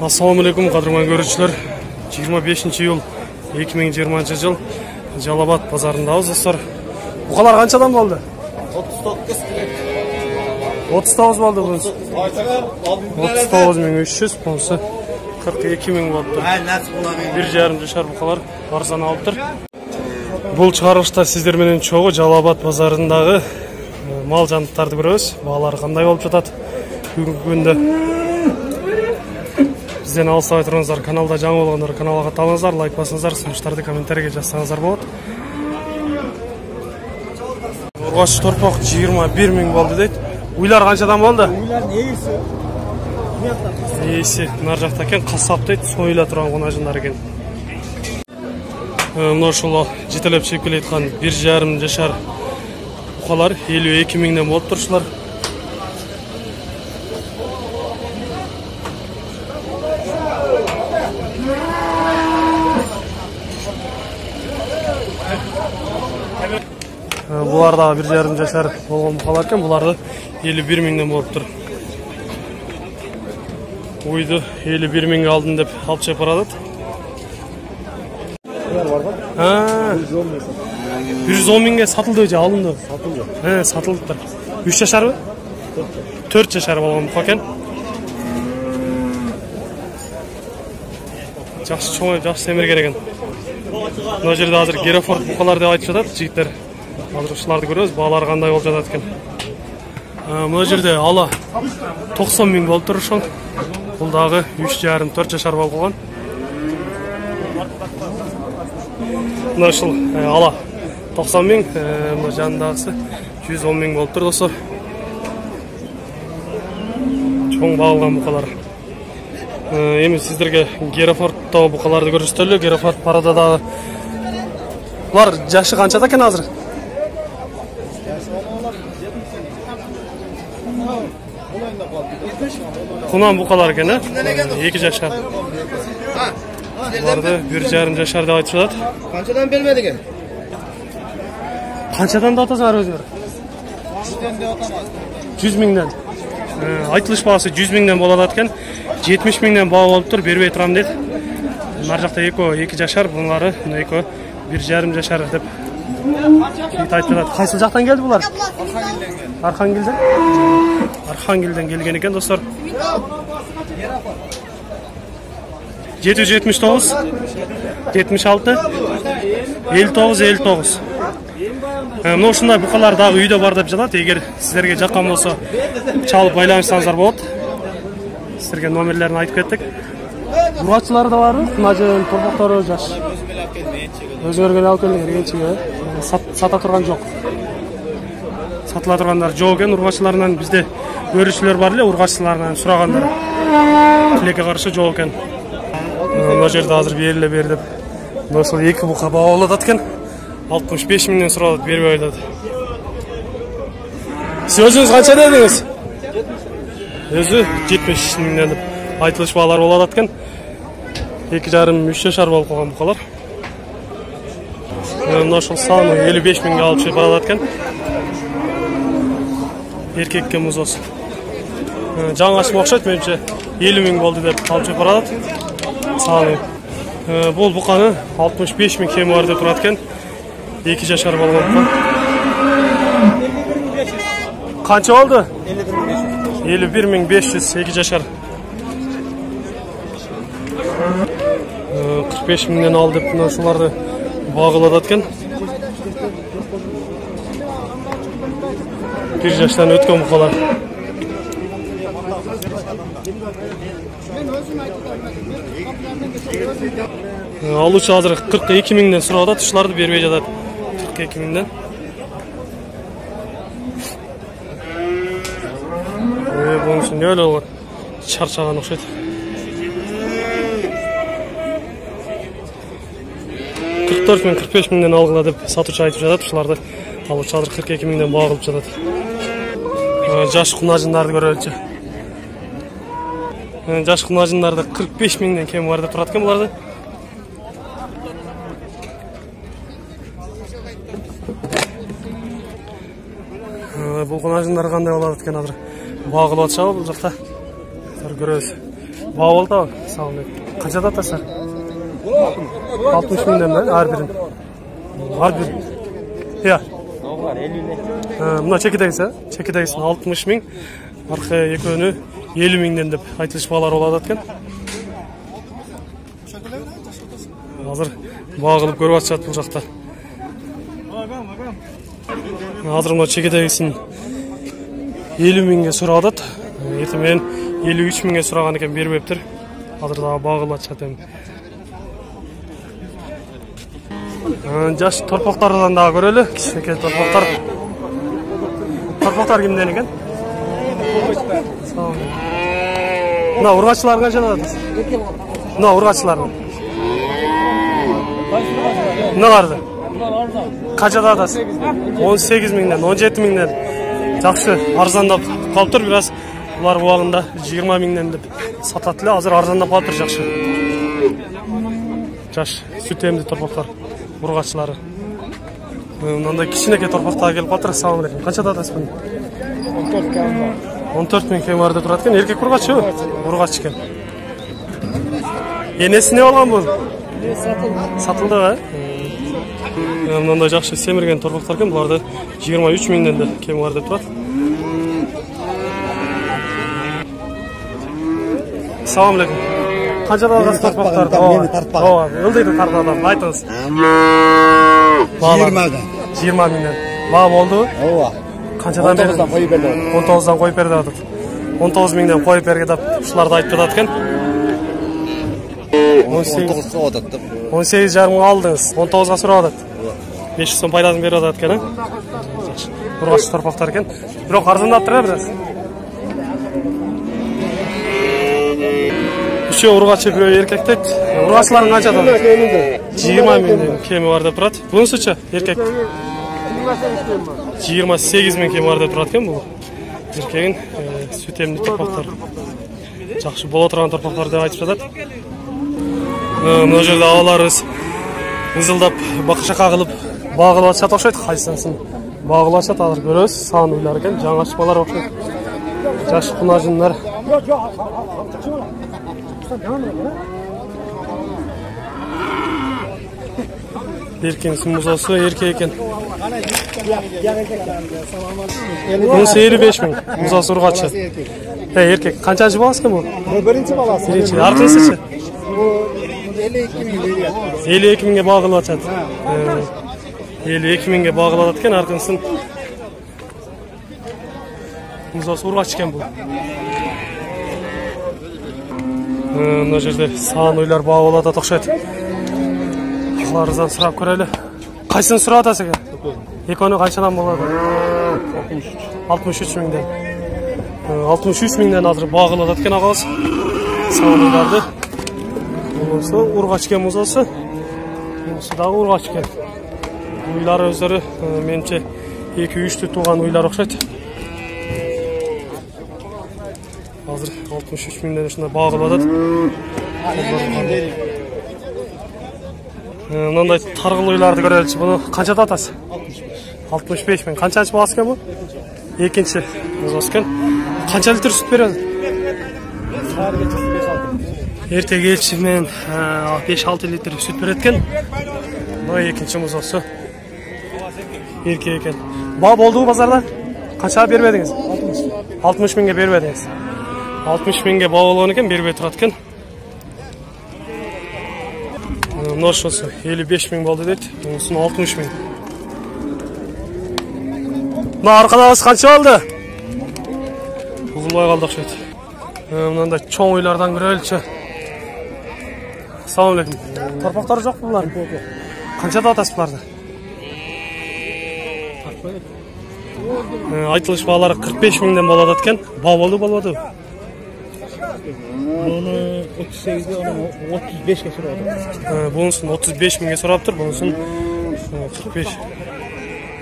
Assalamu alaikum, qadrman görüşçüler. 25 iyul 2020 жыл Жалабат базарындабыз, достор. Буқалар қаншадан болды? 39 болды бұнысы. 39.300, бұнысы 42.000 болды. 1,5 жашар бұқалар арзан алып тұр. Бұл шығарылышта сіздерменен чоғы Жалабат базарындағы мал жандықтарды көресіз. Бағалары қандай болып жатады бүгінгі күнде. Бізден алыстабай тұрыңыздар. Каналда жаңа болғандар каналға талыңыздар, лайк басыңыздар, ұсыныстарды комментарийге жазсаңыздар болады. Ұрғашы торпақ 21.000 болды дейді. Уйлар қаншадан болды? Уйлар нейсі? Нейсі, нар жақта екен, қасап дейді, сойыла тұрған қонажындар екен. Мына шұлы жетелеп шеп келейтқан 1,5 жашар бұқалар 52.000-ден болып тұршылар. Бұлардағы 1,5 жашар болған бұқалар екен, бұларды 51.000-ден болып тұр. Ойды 51.000 алдын деп алып шеп барады. 110.000-ге сатылды өте, алынды. Сатылды. 3 жашар бі? 4 жашар болған бұқа екен. Жақсы чоңай, жақсы семер керек екен. Мына жерде азыр Герафорд бұқалар деп айтып жатады, жігіттер. Азыршыларды көріңіз, бағалары қандай болып жатады екен. Мына жерде ала 90.000 болып тұр шоң. Бұлдағы 3,5-4 жашар болып қойған. Мына шыл ала 90.000, мына жанындағысы 110.000 болып тұр, достар. Чоң бағылған бұқалар. Емін сіздерге Герафордтағы бұқаларды көрістілі. Герафорд парададағы. Бұлар жашы қаншада екен азыр? Құнан бұқалар екен, 2 жашар. Бұларды 1,5 жашар деп айтып жатады. Қаншадан бермеді екен? Қаншадан да атасыңар өзіңер? 100.000-ден. Айтылыш бағасы 100.000-ден болады екен. 70.000-ден баға болып тұр, бермей тұрам деді. Нар жақта 2 жашар, бұлары 1,5 жашар деп айтып жатады. Қайсыл жақтан келді бұлар? Архангелден. Архангелден келген екен, достар. 779, 76, 59. Мұны ұшында бұқалардағы үйде бар деп жатады. Егер сіздерге жаққан болса, чалып байланышсаңыздар болады. Сіздерге номерлерін айтып кеттік. Ұрғатшылары да бар, құнажын, торпақтары жаш. Өзіңерген алып келдіңер, еншіге. Сата тұрған жоқ. Сатыла тұрғандар жоқ екен. Ұрғатшыларынан бізде өрішілер бар ле, ұрғатшыларынан сұрағандар. Тілеке қаршы жоқ екен. Мына жерде азыр берілі бердіп. Бұл 2 бұқа бағалады екен. 65.000-ден сұрады, бербей айтады. Сіз өзіңіз қанша дедіңіз? Өзі 70.000-ден деп айтылыш бағалар болады екен. 2,5-3 жашар болып қойған бұқалар. Мына шыл саны 55.000-ге алып шеп барады екен. Еркекке мұз осы. Жаңа ашым оқшайды, менше 50.000 болды деп алып шеп барады. Саны. Бұл бұқаны 65.000 кемі бар деп тұрады екен. 2 жашар болған бұқа. Қанша болды? 51.500, 2 жашар. 45.000-ден алды деп шуларды бағылады екен. 1 жаштан өткен бұқалар. Алушы азыр 42.000-ден сұрады, тұшыларды бермей жатады. 42.000-ден. Бұның үшін не өлі олар? Шаршаған ұқшайды. 44.000-45.000-ден алғыла деп сатушы айтып жатады. Тұшыларды алушы азыр 42.000-ден бағылып жатады. Жаш құнажындарды көрелікші. Жаш құнажындарды 45.000-ден кем бар деп тұрады екен бұларды. Бұл құнажындар қандай болады екен азыр бағылып жатса бұл жақта. Көресіз. Bağ oldu. Sağ olun. Kaçada atasın? 60 mindən mi? Her birin. Her bir. Ya. Buna çekideyse, çekideysin 60 min. Arkaya ekönü 50 mindən dep aytılış bağlar oladı etken. Hazır bağ kılıp görüp atışat bu жақта. Hazır buna çekideysin 50 minге сұраdı. Ертең мен 53 minге сұраған екен бербепtir. Hazır daha bağ kılıp atışat edim. Жаш торпақтардан daha көрелі. Кішкентай торпақтар. Торпақтар кімден екен? Мына ұрғашылар қаншадан атасыз? Мына ұрғашылардың. Мыналарды? Қаншадан атасыз? 18 миңден, 17 миңден. Жақсы, арзандап қалып тұр, біраз бұлар уағында 20 миңден деп сататылы, азыр арзандап қалып тұр, жақсы. Жаш, сүт емді торпақтар, ұрғашылары. Мынандай кішінеке торпақтағы келіп қатыр, салам алейкум. Қаншадан атасыз бұны? 14 min kem vardı duratken erkek urgaç yok. Urgaç iken. Enesi ne olan bu? Satıldı ha? Mınanda жақсы семірген торпақтар екен, бұларды 23 mindən de kem var деп тұрады. Салам алейкум. Қаншадан аласыз торпақтарды? Мені тартпаған. Ылдайды тарта адам, айтыңыз. 20 mindən. Баға болды? Ооба. Қаншадан берді? 19-дан қойып берді. 19-дан қойып берді адыр. 19 mindən қойып берді деп ұшыларды айтып жатады екен. 19-ға отаттым. 18 жарым алдыңыз, 19-ға сұрап атады. 500 сом пайдасын беріп атады екен. Ұрғашы торпақтар екен. Бірақ арзандап тұр біраз. Үшеу ұрғашы біреу еркектет. Ұрғашылардың қаншадан? 20 mindən кемі бар деп тұрады. Бұнысы ше, еркек. 28 min kem var деп тұрады екен бұл. Еркегін сүт емді торпақтар. Жақсы бола тұрған торпақтар деп айтып жатады. Мына жерде ауаларыз ызылдап бақышақа қылып бағылып атышат оқшайды. Қайсысын бағылып атышат, азыр көресіз. Сан үйлер екен, жаңа шықпалар оқшайды. Жаш құнажындар. Еркенсің мұзасы, ерке екен. Бұнысы 55 min. Мұзасы ұрғатшы. Еркек, қаншаншы баласы кен бұл? Бірінші баласы. Бірінші. Арқынсы ше? 52 minге бағылып атшады. 52 minге бағылып аткен, арқынсын. Мұзасы ұрғатшы кен бұл. Мына жерде сан ойлар бағылып атады оқшайды. Ақыларыздан сұрап көрелі. Қайсын сұрап атасы кен? Екөні қаншадан болады? 63 mindən. 63 mindən азыр бағылып аткен ағалысы. Сауылдарды. Осы ұрғач кен мұзасы. Осы дағы ұрғач кен. Уйлары өздері менше 2-3-ті туған уйлар оқшайды. Азыр 63 mindən үшінде бағылып атады. Мынандай тарғыл уйларды көрелікші. Бұны қаншада атасы? 65 min. Қаншаншы баласы кен бұл? Екінші мұзасы кен. Қанша литр сүт береді? Ерте келші мен 5-6 литр сүт береді кен. Бұл екінші мұзасы. Ерке екен. Ба болды бұл базарда? Қанша бермедіңіз? 60 minге бермедіңіз. 60 minге ба болған екен, бербей тұрады кен. Нош осы 55 min болды дейді. Осын 60 min. Мына арқадағыз қанша болды? Бұғылбай қалдық шайды. Мынандай чоң үйлерден көрелікші. Салам алейкум. Торпақтары жоқ бұлар? Қаншада атасы бұларды? Айтылыш бағалары 45 mindən болады аткен. Ба болды болмады? Оны 38'de, onu 35'e sұрады. Бұнысын 35 minге сұрап тұр, бұнысын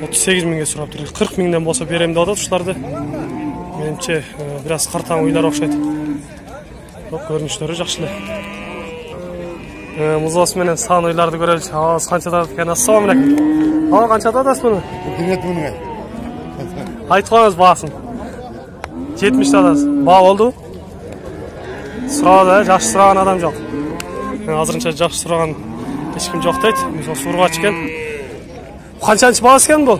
38 minге сұрап тұр. 40 mindən болса беремді адады ұшыларды. Менімше біраз қартаң үйлер оқшайды. Көрініштері жақшылы. Мұзасы менен сан үйларды көрелі. Ағыз қаншада екен? Ассалам алейкум. Ағы қаншада адасыз бұны? Айтып қойыңыз бағасын. 70 адасыз. Ба болды? Сұрады, жақсы сұраған адам жоқ. Азырынша жақсы сұраған ешкім жоқ дейді. Мысалы сурғач екен. Қаншаншы баласы екен бұл?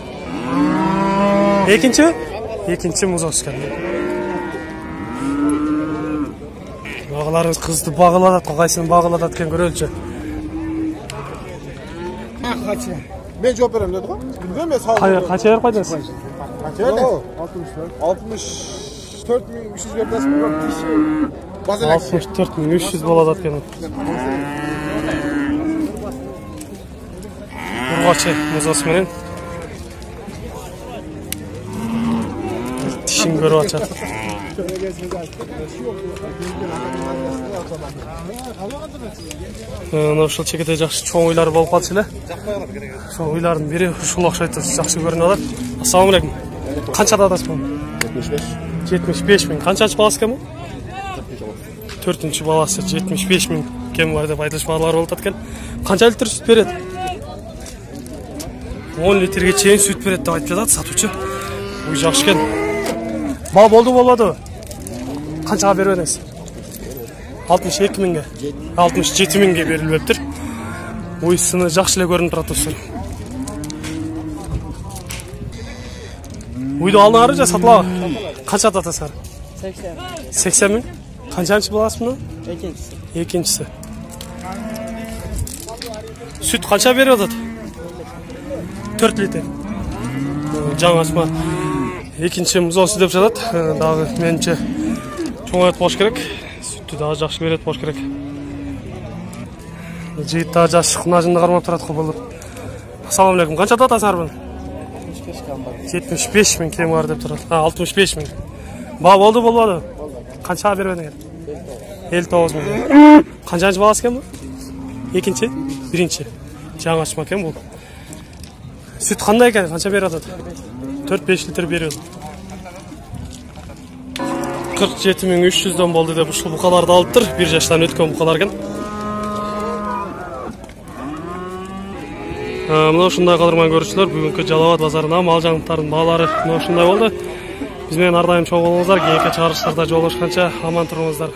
Екінші? Екінші мұзос екен. Бағаларыңыз қызды бағаладат, қайсыны бағаладат екен көрелші. Ben cevap vereyim dedik. Bilmiyorum ya sağ olun. Қанша беріп қайдыңыз? Kaç öyle? 64.300 verdes mi? 64.300 болады екен. Урғачы мұзосыменен тишін көріп атшады. Ушул чекеде жақсы чоң үйлар болып қалды. Сол үйлардың бири ушул окшойт, жақсы көрініп алат. Ассаламу алейкум. Қаншада атасыз бұл? 75 мың. Қаншанчы баласы екен бұл? 4-ші баласы 75 мың кем бар деп айтылышмалар болып жатқан. Қанша литр сүт береді? 10 литрге чейин сүт береді деп айтып жатады сатушы. Ой, жақсы екен. Бал болады. Қаншаға беріп едіңіз? 62 мыңға. 67 мыңға беріліп тұр. Ой, сыны жақсы эле көрініп тұрады достар. Uydu aldыңары жа сатылаға? Қанша атасыздар? 80 мың? Қаншанчы баласы мұны? Екіншісі. Süt қанша беріп атады? 4 литр. Жаңа ашма. Екінші мұзосы деп жатады. Дағы менше чоңайып бош керек. Sütті дағы жақсы береді бош керек. Жиытта жас құнажынды қармап тұрады қол болып. Ассаламу алейкум. Қанша атасыздар бұны? 75 мың кем бар деп тұрады. 65 мың. Ба болды. Қаншаға беріп едіңер? 59 мың. Қаншанчы баласы екен бұл? Екінші? Бірінші. Жаңа ашма екен бұл. Süt қандай екен? Қанша беріп атады? 4-5 литр береді. 47.300'den болды деп ұшыл бұқаларды алып тұр. 1 жаштан өткен бұқалар екен. Мына ушундай кадырман көрүүчүлөр, бүгүнкү Жалал Абад базарына мал жаңылыктардын баалары мына ушундай болду. Биз менен ар дайым чогуу болуңуздар, кийинки чыгарылыштарда жолугушканча аман туруңуздар.